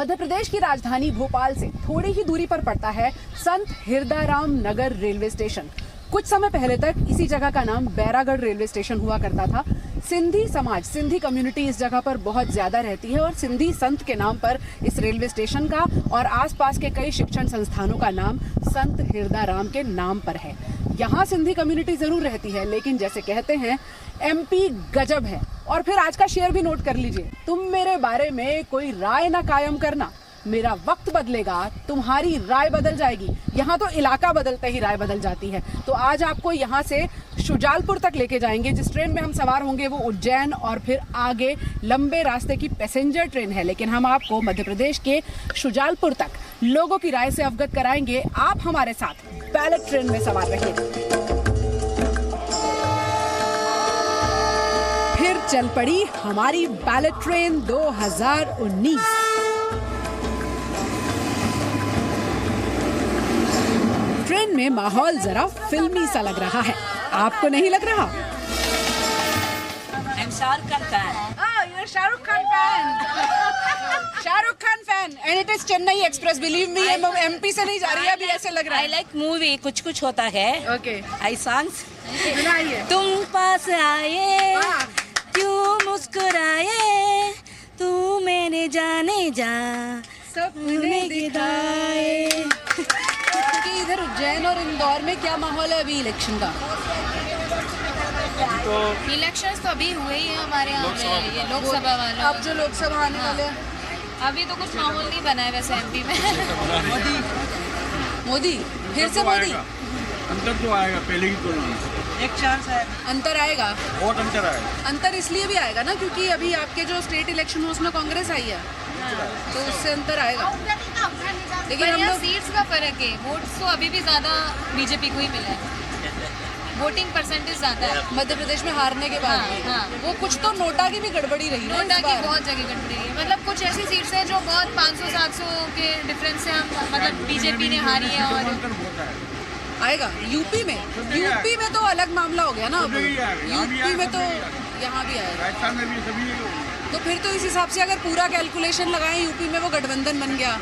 मध्य प्रदेश की राजधानी भोपाल से थोड़ी ही दूरी पर पड़ता है संत हिरदाराम नगर रेलवे स्टेशन। कुछ समय पहले तक इसी जगह का नाम बैरागढ़ रेलवे स्टेशन हुआ करता था। सिंधी समाज, सिंधी कम्युनिटी इस जगह पर बहुत ज्यादा रहती है और सिंधी संत के नाम पर इस रेलवे स्टेशन का और आसपास के कई शिक्षण संस्थानों का नाम संत हिरदाराम के नाम पर है। यहाँ सिंधी कम्युनिटी जरूर रहती है, लेकिन जैसे कहते हैं एमपी गजब है। और फिर आज का शेयर भी नोट कर लीजिए, तुम मेरे बारे में कोई राय ना कायम करना, मेरा वक्त बदलेगा तुम्हारी राय बदल जाएगी। यहाँ तो इलाका बदलते ही राय बदल जाती है। तो आज आपको यहाँ से शुजालपुर तक लेके जाएंगे। जिस ट्रेन में हम सवार होंगे वो उज्जैन और फिर आगे लंबे रास्ते की पैसेंजर ट्रेन है, लेकिन हम आपको मध्य प्रदेश के शुजालपुर तक लोगों की राय से अवगत कराएंगे। आप हमारे साथ बैलेट ट्रेन में सवार रहिए। फिर चल पड़ी हमारी बैलेट ट्रेन 2019। ट्रेन में माहौल जरा फिल्मी सा लग रहा है, आपको नहीं लग रहा? I'm Shahrukh Khan fan. Oh, you're Shahrukh Khan fan. Shahrukh Khan fan, and it is Chennai Express. Believe me, ये MP से नहीं जा रही है, अभी ऐसे लग रहा I है। like movie. कुछ कुछ होता है. Okay. I songs. सुनाइए। तुम पास आए, वाह। क्यों मुस्कुराए, तू मैंने जाने जा, सपने दिखाए। कि इधर उज्जैन और इंदौर में क्या माहौल है अभी इलेक्शन का? इलेक्शंस तो अभी हुए ही है हमारे यहाँ में, ये लोकसभा वाले। अब जो लोकसभा आने वाले हैं, अभी तो कुछ माहौल नहीं बना है वैसे एमपी में। मोदी फिर से मोदी अंतर तो आएगा पहले की तुलना में। एक चांस है. अंतर आएगा। बहुत अंतर आएगा। अंतर इसलिए भी आएगा ना क्योंकि अभी आपके जो स्टेट इलेक्शन हुआ उसमें कांग्रेस आई है, तो उससे अंतर आएगा। लेकिन हम लोग सीट्स का फर्क है, वोट्स तो अभी भी ज्यादा बीजेपी को ही मिला है, वोटिंग परसेंटेज ज्यादा है मध्य प्रदेश में हारने के बाद भी। हाँ। वो कुछ तो नोटा की भी गड़बड़ी रही ना नोटा इस की बार। बहुत जगह गड़बड़ी है। मतलब कुछ ऐसी सीट्स हैं जो बहुत 500-700 के डिफरेंस से हम मतलब बीजेपी ने हारी है। और आएगा यूपी में तो अलग मामला हो गया ना। अब यूपी में तो यहाँ भी आएगा, राजस्थान में भी सभी। तो फिर तो इस हिसाब से अगर पूरा कैलकुलेशन लगाएं, यूपी में वो गठबंधन बन गया,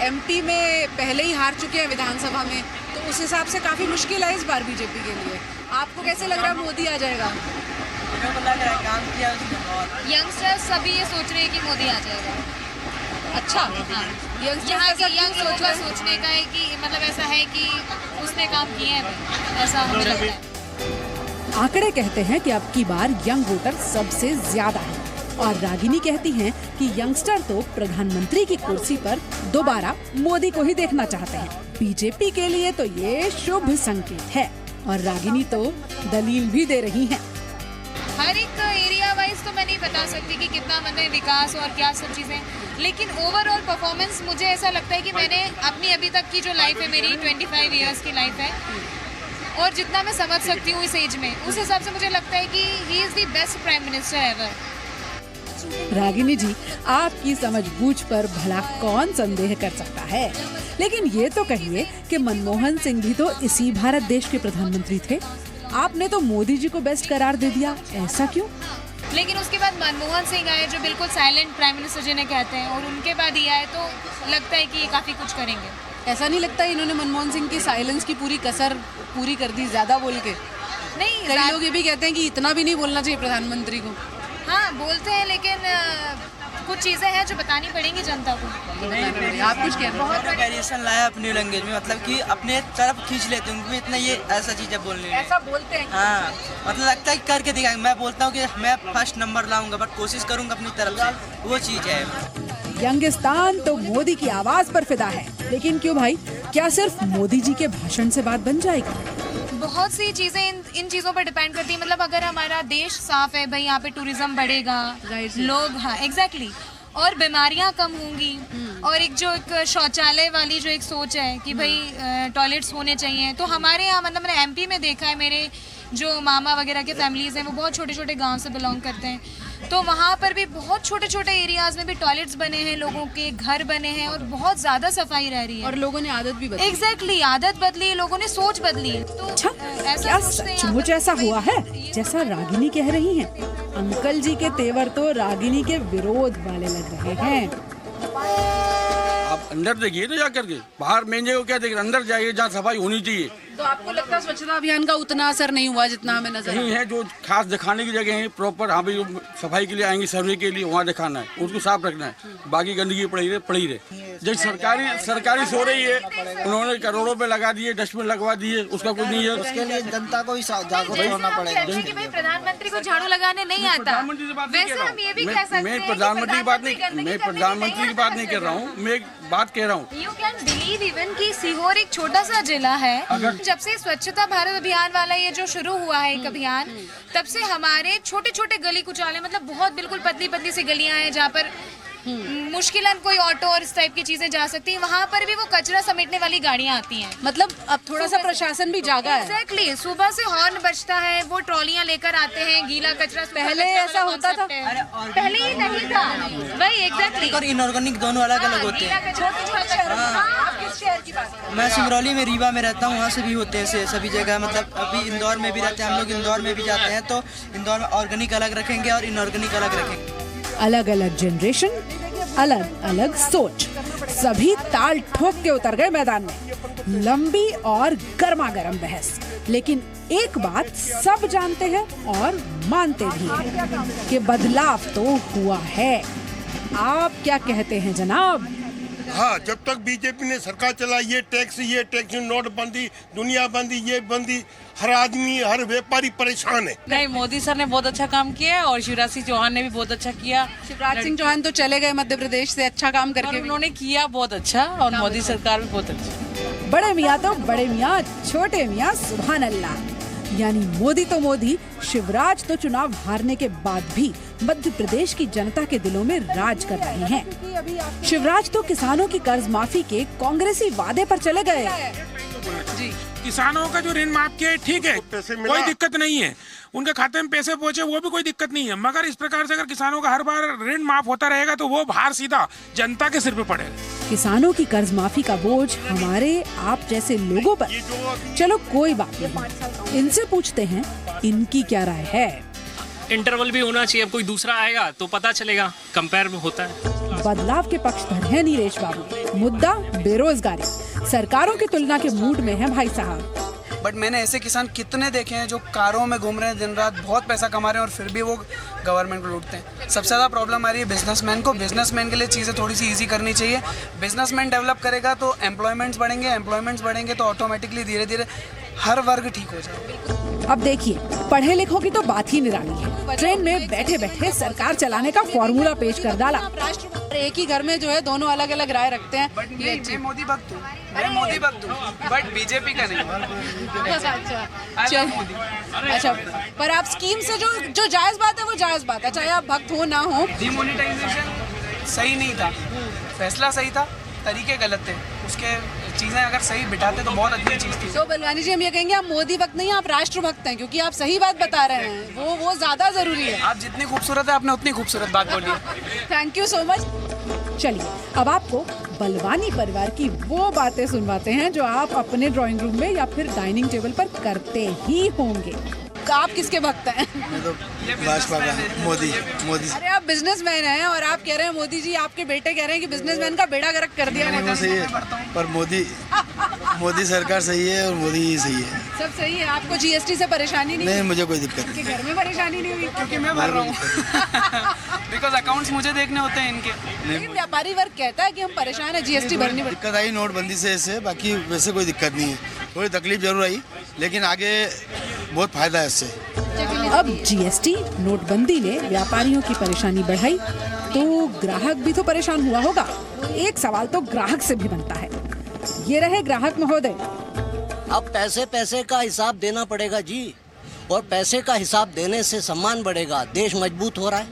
एमपी में पहले ही हार चुके हैं विधानसभा में, तो उस हिसाब से काफी मुश्किल है इस बार बीजेपी के लिए। आपको कैसे लग रहा है मोदी आ जाएगा? मेरे को लग रहा है काम किया उसने बहुत. यंगस्टर्स सभी ये सोच रहे हैं कि मोदी आ जाएगा। अच्छा, यहाँ के यंग लोगों का सोचने का है कि मतलब ऐसा है कि उसने काम किए हैं, ऐसा हमें लगता है। आंकड़े कहते हैं कि अब की बार यंग वोटर सबसे ज्यादा है और रागिनी कहती हैं कि यंगस्टर तो प्रधानमंत्री की कुर्सी पर दोबारा मोदी को ही देखना चाहते हैं। बीजेपी के लिए तो ये शुभ संकेत है और रागिनी तो दलील भी दे रही हैं। हर एक एरिया वाइज तो मैं नहीं बता सकती कि कितना मतलब विकास और क्या सब चीज़ें, लेकिन ओवरऑल परफॉर्मेंस मुझे ऐसा लगता है कि मैंने अपनी अभी तक की जो लाइफ है, मेरी 25 इयर्स की लाइफ है, और जितना मैं समझ सकती हूँ इस एज में, उस हिसाब से मुझे लगता है कि he is the best prime minister ever. Ragini ji, आपकी समझबूझ पर भला कौन संदेह कर सकता है? लेकिन ये तो कहिए कि मनमोहन सिंह भी तो इसी भारत देश के प्रधानमंत्री थे। आपने तो मोदी जी को बेस्ट करार दे दिया, ऐसा क्यों? लेकिन उसके बाद मनमोहन सिंह आए जो बिल्कुल साइलेंट प्राइम मिनिस्टर जिन्हें कहते हैं, और उनके बाद ये आए तो लगता है कि ये काफ़ी कुछ करेंगे। ऐसा नहीं लगता इन्होंने मनमोहन सिंह की साइलेंस की पूरी कसर पूरी कर दी ज्यादा बोल के? नहीं, कई लोग ये भी कहते हैं कि इतना भी नहीं बोलना चाहिए प्रधानमंत्री को। हाँ बोलते हैं, लेकिन कुछ चीज़ें हैं जो बतानी पड़ेंगी जनता को। आप कुछ कह रहे हैं? वेरिएशन लाया अपनी लैंग्वेज में, मतलब कि अपने तरफ खींच लेते हैं उनको इतना, ये ऐसा चीज़ें बोलने में। ऐसा बोलते हैं? हाँ, मतलब लगता है कि करके दिखाएंगे। मैं बोलता हूँ कि मैं फर्स्ट नंबर लाऊंगा, बट कोशिश करूंगा अपनी तरफ से, वो चीज़ है। यंगिस्तान तो मोदी की आवाज पर फिदा है, लेकिन क्यों भाई, क्या सिर्फ मोदी जी के भाषण से बात बन जाएगी? बहुत सी चीज़ें इन चीज़ों पर डिपेंड करती है। मतलब अगर हमारा देश साफ है भाई, यहाँ पे टूरिज्म बढ़ेगा, लोग, हाँ एग्जैक्टली, और बीमारियाँ कम होंगी, और एक शौचालय वाली जो एक सोच है कि भाई टॉयलेट्स होने चाहिए, तो हमारे यहाँ मतलब मैंने एमपी में देखा है, मेरे जो मामा वगैरह के फैमिलीज़ हैं वो बहुत छोटे छोटे गांव से बिलोंग करते हैं, तो वहाँ पर भी बहुत छोटे छोटे एरियाज में भी टॉयलेट्स बने हैं, लोगों के घर बने हैं, और बहुत ज़्यादा सफाई रह रही है, और लोगों ने आदत भी बदली। एग्जैक्टली, आदत बदली, लोगों ने सोच बदली। तो अच्छा, क्या सचमुच ऐसा हुआ है जैसा रागिनी कह रही हैं? अंकल जी के तेवर तो रागिनी के विरोध वाले लग रहे हैं। अंदर देखिए तो जा करके, बाहर मेन जगह क्या देख रहे, अंदर जाइए जहाँ सफाई होनी चाहिए। तो आपको लगता है स्वच्छता अभियान का उतना असर नहीं हुआ जितना हमें नजर कहीं है जो खास दिखाने की जगह है प्रॉपर, हाँ भाई सफाई के लिए आएंगे सर्वे के लिए, वहाँ दिखाना है, उसको साफ रखना है, बाकी गंदगी पड़ी रहे। जैसे सरकारी सो रही है, उन्होंने करोड़ों पे लगा दिए, डस्टबिन लगवा दिए, उसका कुछ नहीं है। उसके लिए जनता को ही जागरूक होना पड़ेगा। कि भाई प्रधानमंत्री को झाड़ू लगाने नहीं आता, वैसे हम ये भी कह सकते हैं मैं प्रधानमंत्री की बात नहीं कर रहा हूँ, मैं एक बात कह रहा हूँ। यू कैन बिलीव इवन कि सीहोर एक छोटा सा जिला है, जब से स्वच्छता भारत अभियान वाला ये जो शुरू हुआ है एक अभियान, तब से हमारे छोटे छोटे गली कुचाले, मतलब बहुत बिल्कुल पतली पतली सी गलियां हैं जहाँ पर मुश्किलन कोई ऑटो और इस टाइप की चीजें जा सकती हैं, वहाँ पर भी वो कचरा समेटने वाली गाड़ियाँ आती हैं। मतलब अब थोड़ा सा प्रशासन भी जागा है। एग्जैक्टली, सुबह से हॉर्न बजता है, वो ट्रॉलियां लेकर आते हैं, गीला कचरा। पहले ऐसा होता था? पहले ही नहीं था वही, एग्जैक्टली। और इनऑर्गेनिक दोनों अलग अलग होते हैं। किस शहर की बात है? मैं सिंगरौली में रीवा में रहता हूँ, वहाँ से भी होते हैं सभी जगह। मतलब अभी इंदौर में भी रहते हैं हम लोग, इंदौर में भी जाते हैं तो इंदौर में ऑर्गेनिक अलग रखेंगे और इनऑर्गेनिक अलग रखेंगे। अलग अलग जनरेशन, अलग अलग सोच, सभी ताल ठोक के उतर गए मैदान में। लंबी और गर्मा गर्म बहस, लेकिन एक बात सब जानते हैं और मानते भी हैं कि बदलाव तो हुआ है। आप क्या कहते हैं जनाब? हाँ, जब तक बीजेपी ने सरकार चला, ये टैक्स, नोटबंदी, दुनिया बंदी, ये बंदी, हर आदमी, हर व्यापारी परेशान है। नहीं, मोदी सर ने बहुत अच्छा काम किया और शिवराज सिंह चौहान ने भी बहुत अच्छा किया। शिवराज सिंह चौहान तो चले गए मध्य प्रदेश से अच्छा काम करके, उन्होंने किया बहुत अच्छा, और मोदी सरकार भी बहुत अच्छा। बड़े मियाँ तो बड़े मियाँ, छोटे मियाँ सुभान अल्लाह। यानी मोदी तो मोदी, शिवराज तो चुनाव हारने के बाद भी मध्य प्रदेश की जनता के दिलों में राज कर रहे हैं। शिवराज तो किसानों की कर्ज माफी के कांग्रेसी वादे पर चले गए। जी, किसानों का जो ऋण माफ किया है ठीक है, कोई दिक्कत नहीं है, उनके खाते में पैसे पहुंचे वो भी कोई दिक्कत नहीं है, मगर इस प्रकार से अगर किसानों का हर बार ऋण माफ होता रहेगा तो वो भार सीधा जनता के सिर पे पड़ेगा। किसानों की कर्ज माफी का बोझ हमारे आप जैसे लोगों पर। चलो कोई बात नहीं, इनसे पूछते हैं इनकी क्या राय है। इंटरवल भी होना चाहिए, अब कोई दूसरा आएगा तो पता चलेगा, कंपेयर होता है। बदलाव के पक्षधर है नीरेश बाबू। मुद्दा बेरोजगारी, सरकारों की तुलना के मूड में है भाई साहब। बट मैंने ऐसे किसान कितने देखे हैं जो कारों में घूम रहे हैं दिन रात, बहुत पैसा कमा रहे हैं और फिर भी वो गवर्नमेंट को लूटते हैं। सबसे ज़्यादा प्रॉब्लम आ रही है बिजनेसमैन को। बिजनेसमैन के लिए चीज़ें थोड़ी सी इजी करनी चाहिए। बिजनेसमैन डेवलप करेगा तो एम्प्लॉयमेंट्स बढ़ेंगे तो ऑटोमेटिकली धीरे धीरे हर वर्ग ठीक हो जाएगा। अब देखिए, पढ़े लिखों की तो बात ही निराली है। ट्रेन में बैठे बैठे सरकार चलाने का फॉर्मूला पेश कर डाला। एक ही घर में जो है दोनों अलग अलग राय रखते हैं। बट मैं मोदी भक्त हूँ, बट बीजेपी का नहीं। अच्छा, पर आप स्कीम से जो जायज बात है वो जायज बात है, चाहे आप भक्त हो ना हो। डिमोनेटाइजेशन सही नहीं था, फैसला सही था, तरीके गलत थे, उसके चीजें अगर सही बिठाते तो बहुत अच्छी चीज थी। तो बलवानी जी, हम ये कहेंगे आप मोदी भक्त नहीं, आप राष्ट्र भक्त हैं, क्योंकि आप सही बात बता रहे हैं, वो ज्यादा जरूरी है। आप जितनी खूबसूरत है आपने उतनी खूबसूरत बात बोली है। Thank you so much. चलिए, अब आपको बलवानी परिवार की वो बातें सुनवाते हैं जो आप अपने ड्राइंग रूम में या फिर डाइनिंग टेबल पर करते ही होंगे। आप किसके भक्त हैं? तो भाजपा का, मोदी। अरे आप बिजनेसमैन हैं और आप कह रहे हैं मोदी जी, आपके बेटे कह रहे हैं कि बिजनेसमैन का बेड़ा गर्क कर दिया। वो सही है, पर मोदी सरकार सही है और मोदी ही सही है। सब सही है। आपको जीएसटी से परेशानी नहीं? मुझे कोई दिक्कत नहीं। घर में परेशानी नहीं हुई? क्योंकि मैं भर रहा हूँ। बिकॉज अकाउंट्स मुझे देखने होते हैं इनके। लेकिन व्यापारी वर्ग कहता है कि हम परेशान है, जीएसटी भरनी पड़ती। दिक्कत आई नोटबंदी से ऐसे, बाकी वैसे कोई दिक्कत नहीं है। थोड़ी तकलीफ जरूर आई, लेकिन आगे बहुत फायदा है इससे। अब जीएसटी नोटबंदी ने व्यापारियों की परेशानी बढ़ाई तो ग्राहक भी तो परेशान हुआ होगा। एक सवाल तो ग्राहक से भी बनता है। ये रहे ग्राहक महोदय। अब पैसे का हिसाब देना पड़ेगा जी, और पैसे का हिसाब देने से सम्मान बढ़ेगा। देश मजबूत हो रहा है,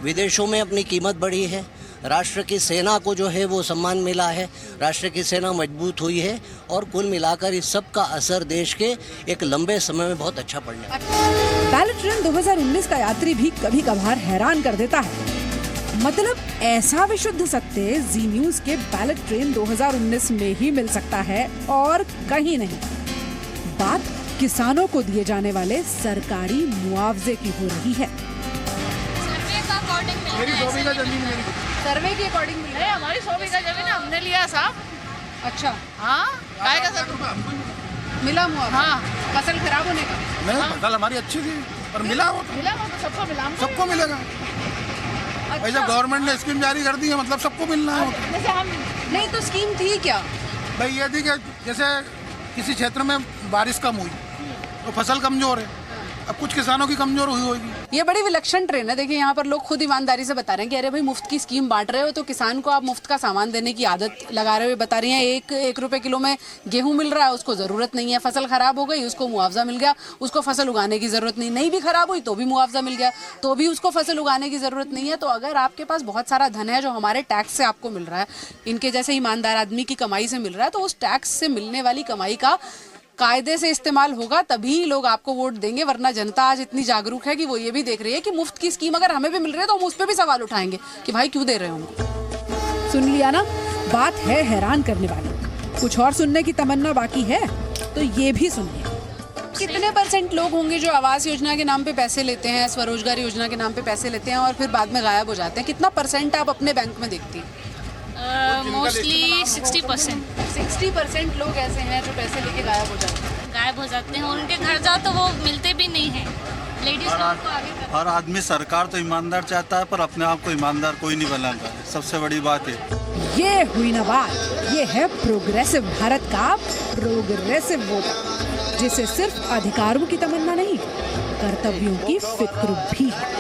विदेशों में अपनी कीमत बढ़ी है, राष्ट्र की सेना को जो है वो सम्मान मिला है, राष्ट्र की सेना मजबूत हुई है, और कुल मिलाकर इस सब का असर देश के एक लंबे समय में बहुत अच्छा पड़ने वाला है। बैलेट ट्रेन 2019 का यात्री भी कभी कभार हैरान कर देता है। मतलब ऐसा विशुद्ध सत्य जी न्यूज के बैलेट ट्रेन 2019 में ही मिल सकता है और कहीं नहीं। बात किसानों को दिए जाने वाले सरकारी मुआवजे की हो रही है। सर्वे का अकॉर्डिंग मेरी 2 बीघा जमीन मेरी सर्वे के अकॉर्डिंग मिल रहा है? हमारी 100 बीघा जमीन हमने लिया साहब। अच्छा, हाँ, काय का सब मिला मुआवजा? हाँ। फसल खराब होने का? नहीं, फसल हमारी अच्छी थी पर मिला हो मिला वो तो सबको मिला। सबको मिलेगा। जब गवर्नमेंट ने स्कीम जारी कर दी है मतलब सबको मिलना है। जैसे हम नहीं तो स्कीम थी क्या? भाई ये थी कि जैसे किसी क्षेत्र में बारिश कम हुई तो फसल कमजोर है, अब कुछ किसानों की कमजोर हुई होगी। ये बड़ी विलक्षण ट्रेन है। देखिए यहाँ पर लोग खुद ईमानदारी से बता रहे हैं कि अरे भाई मुफ्त की स्कीम बांट रहे हो तो किसान को आप मुफ्त का सामान देने की आदत लगा रहे हुए बता रही हैं। एक रुपए किलो में गेहूं मिल रहा है, उसको जरूरत नहीं है। फसल खराब हो गई, उसको मुआवजा मिल गया, उसको फसल उगाने की जरूरत नहीं भी खराब हुई तो भी मुआवजा मिल गया, तो भी उसको फसल उगाने की जरूरत नहीं है। तो अगर आपके पास बहुत सारा धन है जो हमारे टैक्स से आपको मिल रहा है, इनके जैसे ईमानदार आदमी की कमाई से मिल रहा है, तो उस टैक्स से मिलने वाली कमाई का कायदे से इस्तेमाल होगा तभी लोग आपको वोट देंगे। वरना जनता आज इतनी जागरूक है कि वो ये भी देख रही है कि मुफ्त की स्कीम अगर हमें भी मिल रही है तो हम उस पर भी सवाल उठाएंगे कि भाई क्यों दे रहे हो हमको। सुन लिया ना, बात है हैरान करने वाली। कुछ और सुनने की तमन्ना बाकी है तो ये भी सुनिए। कितने % लोग होंगे जो आवास योजना के नाम पे पैसे लेते हैं, स्वरोजगार योजना के नाम पे पैसे लेते हैं और फिर बाद में गायब हो जाते हैं? कितना % आप अपने बैंक में देखती हैं? मोस्टली 60%। 60% लोग ऐसे हैं जो पैसे लेके गायब हो जाते हैं। उनके घर जाओ तो वो मिलते भी नहीं हैं। लेडीज को आगे हर आदमी सरकार तो ईमानदार चाहता है पर अपने आप को ईमानदार कोई नहीं बनाता है, सबसे बड़ी बात है। ये हुई ना बात, ये है प्रोग्रेसिव भारत का प्रोग्रेसिव वोटर, जिसे सिर्फ अधिकारों की तमन्ना नहीं, कर्तव्यों की फिक्र भी है।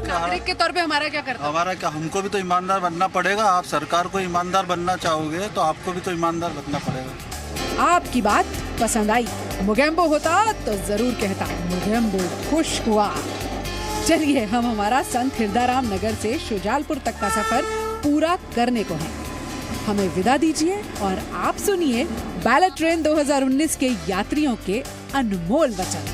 नागरिक के तौर पे हमारा क्या कर्तव्य? हमारा क्या, हमको भी तो ईमानदार बनना पड़ेगा। आप सरकार को ईमानदार बनना चाहोगे तो आपको भी तो ईमानदार बनना पड़ेगा। आपकी बात पसंद आई, मुगेम्बो होता तो जरूर कहता मुगेम्बो खुश हुआ। चलिए हम हमारा संत हिरदाराम नगर से शुजालपुर तक का सफर पूरा करने को है। हमें विदा दीजिए और आप सुनिए बैलेट ट्रेन 2019 के यात्रियों के अनमोल वचन।